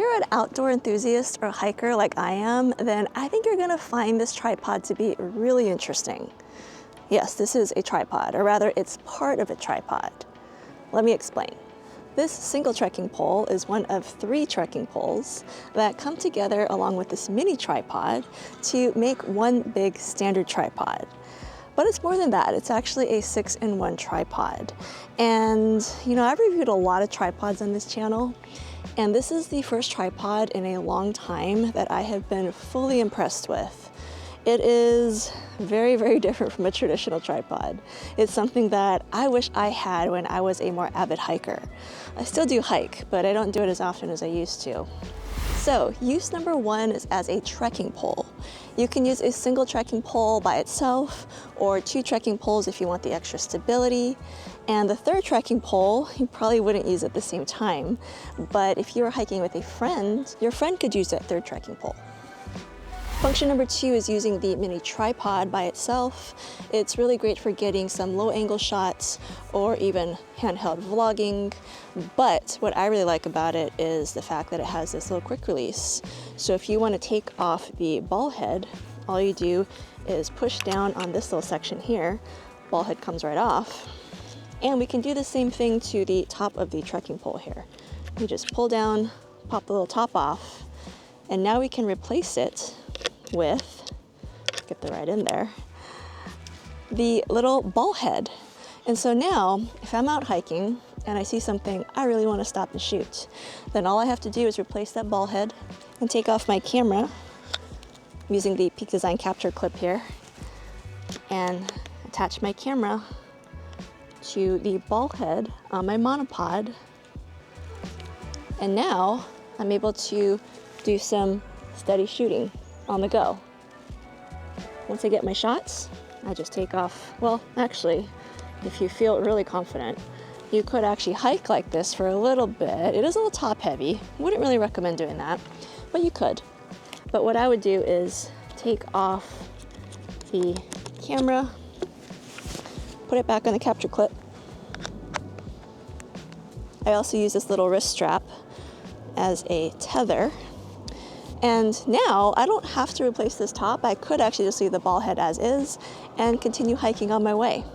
you're an outdoor enthusiast or hiker like I am, then I think you're gonna find this tripod to be really interesting. Yes, this is a tripod, or rather it's part of a tripod. Let me explain. This single trekking pole is one of 3 trekking poles that come together along with this mini tripod to make one big standard tripod. But it's more than that. It's actually a 6-in-1 tripod. And I've reviewed a lot of tripods on this channel, and this is the first tripod in a long time that I have been fully impressed with. It is very, very different from a traditional tripod. It's something that I wish I had when I was a more avid hiker. I still do hike, but I don't do it as often as I used to. So, use number 1 is as a trekking pole. You can use a single trekking pole by itself, or 2 trekking poles if you want the extra stability. And the 3rd trekking pole, you probably wouldn't use at the same time, but if you were hiking with a friend, your friend could use that 3rd trekking pole. Function number 2 is using the mini tripod by itself. It's really great for getting some low angle shots or even handheld vlogging. But what I really like about it is the fact that it has this little quick release. So if you want to take off the ball head, all you do is push down on this little section here. Ball head comes right off. And we can do the same thing to the top of the trekking pole here. You just pull down, pop the little top off, and now we can replace it with, get the right in there, the little ball head. And so now, if I'm out hiking and I see something I really want to stop and shoot, then all I have to do is replace that ball head and take off my camera using the Peak Design capture clip here and attach my camera to the ball head on my monopod. And now I'm able to do some steady shooting on the go. Once I get my shots, I just take off. Well, actually, if you feel really confident, you could actually hike like this for a little bit. It is a little top heavy. Wouldn't really recommend doing that, but you could. But what I would do is take off the camera, put it back on the capture clip. I also use this little wrist strap as a tether. And now I don't have to replace this top. I could actually just leave the ball head as is and continue hiking on my way.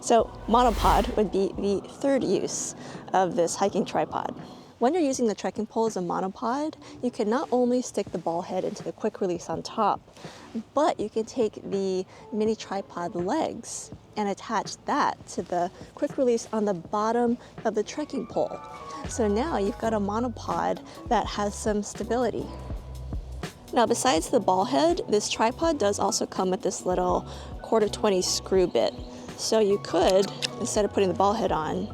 So monopod would be the 3rd use of this hiking tripod. When you're using the trekking pole as a monopod, you can not only stick the ball head into the quick release on top, but you can take the mini tripod legs and attach that to the quick release on the bottom of the trekking pole. So now you've got a monopod that has some stability. Now, besides the ball head, this tripod does also come with this little 1/4-20 screw bit. So you could, instead of putting the ball head on,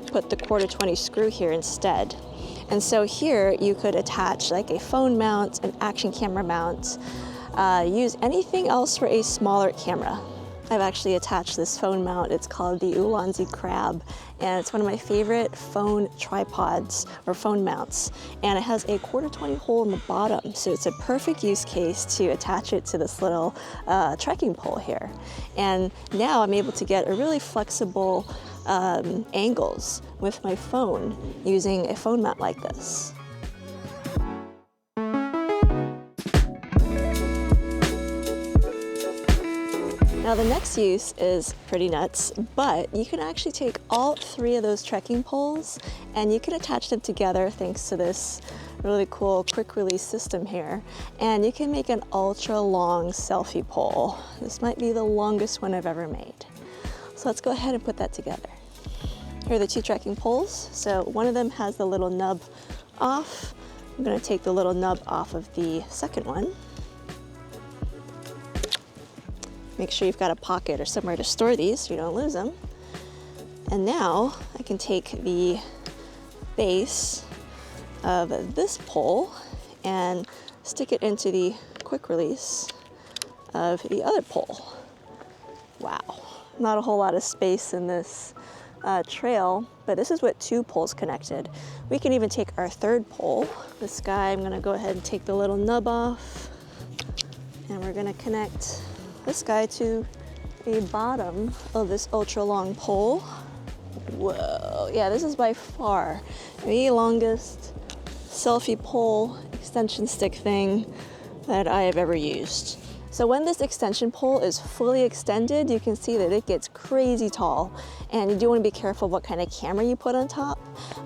put the 1/4-20 screw here instead. And so here you could attach like a phone mount, an action camera mount, use anything else for a smaller camera. I've actually attached this phone mount. It's called the Ulanzi Crab, and it's one of my favorite phone tripods or phone mounts. And it has a 1/4-20 hole in the bottom, so it's a perfect use case to attach it to this little trekking pole here. And now I'm able to get a really flexible angles with my phone using a phone mount like this. Now the next use is pretty nuts, but you can actually take all 3 of those trekking poles and you can attach them together thanks to this really cool quick release system here. And you can make an ultra long selfie pole. This might be the longest one I've ever made. So let's go ahead and put that together. Here are the 2 trekking poles. So one of them has the little nub off. I'm gonna take the little nub off of the second one. Make sure you've got a pocket or somewhere to store these so you don't lose them. And now I can take the base of this pole and stick it into the quick release of the other pole. Wow, not a whole lot of space in this trail, but this is what 2 poles connected. We can even take our 3rd pole. This guy, I'm gonna go ahead and take the little nub off, and we're gonna connect this guy to the bottom of this ultra long pole. Whoa, yeah, this is by far the longest selfie pole extension stick thing that I have ever used. So when this extension pole is fully extended, you can see that it gets crazy tall, and you do want to be careful what kind of camera you put on top.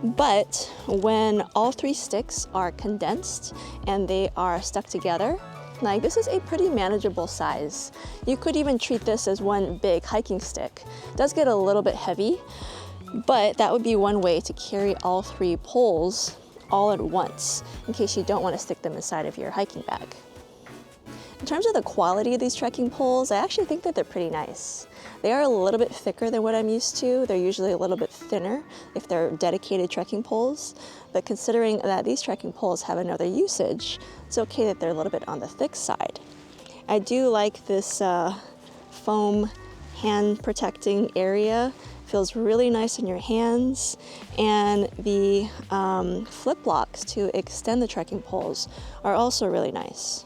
But when all 3 sticks are condensed and they are stuck together, like, this is a pretty manageable size. You could even treat this as one big hiking stick. It does get a little bit heavy, but that would be one way to carry all 3 poles all at once in case you don't want to stick them inside of your hiking bag. In terms of the quality of these trekking poles, I actually think that they're pretty nice. They are a little bit thicker than what I'm used to. They're usually a little bit thinner if they're dedicated trekking poles. But considering that these trekking poles have another usage, it's okay that they're a little bit on the thick side. I do like this foam hand protecting area. Feels really nice in your hands, and the flip locks to extend the trekking poles are also really nice.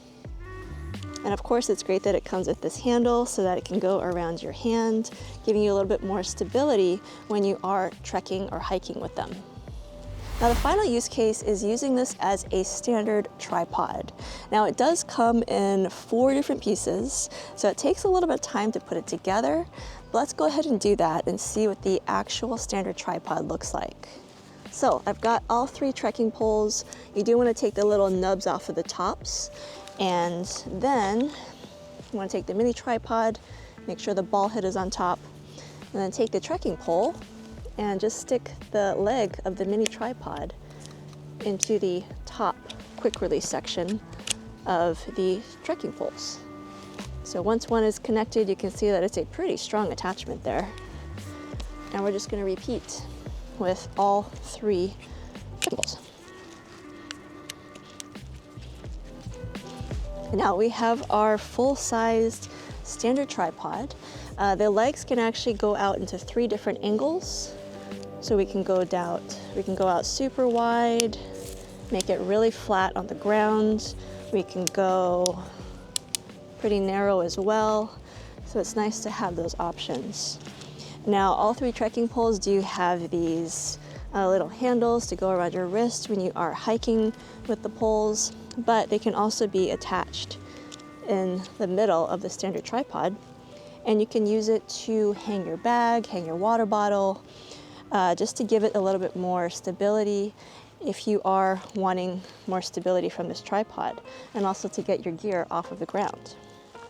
And of course, it's great that it comes with this handle so that it can go around your hand, giving you a little bit more stability when you are trekking or hiking with them. Now, the final use case is using this as a standard tripod. Now, it does come in 4 different pieces, so it takes a little bit of time to put it together. But let's go ahead and do that and see what the actual standard tripod looks like. So I've got all 3 trekking poles. You do want to take the little nubs off of the tops. And then you want to take the mini tripod, make sure the ball head is on top, and then take the trekking pole and just stick the leg of the mini tripod into the top quick release section of the trekking poles. So once one is connected, you can see that it's a pretty strong attachment there. And we're just going to repeat with all 3 trekking poles. Now we have our full-sized standard tripod. The legs can actually go out into 3 different angles. So we can go out super wide, make it really flat on the ground. We can go pretty narrow as well. So it's nice to have those options. Now, all 3 trekking poles do have these little handles to go around your wrist when you are hiking with the poles, but they can also be attached in the middle of the standard tripod, and you can use it to hang your bag, hang your water bottle, just to give it a little bit more stability if you are wanting more stability from this tripod, and also to get your gear off of the ground.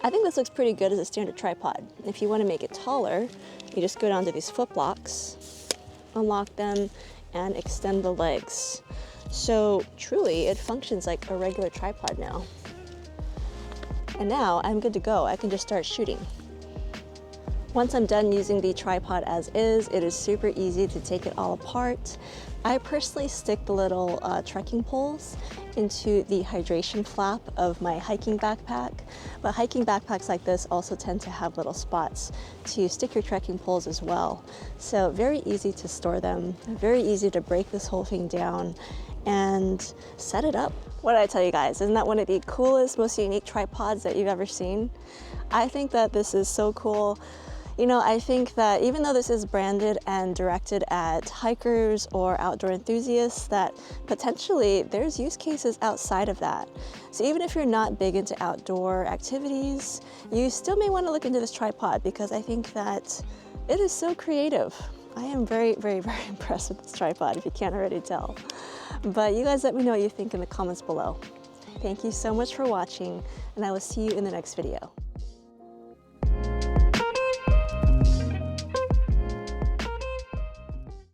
I think this looks pretty good as a standard tripod. If you want to make it taller, you just go down to these flip locks, unlock them, and extend the legs. So truly, it functions like a regular tripod now. And now I'm good to go. I can just start shooting. Once I'm done using the tripod as is, it is super easy to take it all apart. I personally stick the little trekking poles into the hydration flap of my hiking backpack, but hiking backpacks like this also tend to have little spots to stick your trekking poles as well. So very easy to store them, very easy to break this whole thing down and set it up. What did I tell you guys? Isn't that one of the coolest, most unique tripods that you've ever seen? I think that this is so cool. You know, I think that even though this is branded and directed at hikers or outdoor enthusiasts, that potentially there's use cases outside of that. So even if you're not big into outdoor activities, you still may want to look into this tripod, because I think that it is so creative. I am very, very, very impressed with this tripod, if you can't already tell. But you guys let me know what you think in the comments below. Thank you so much for watching, and I will see you in the next video.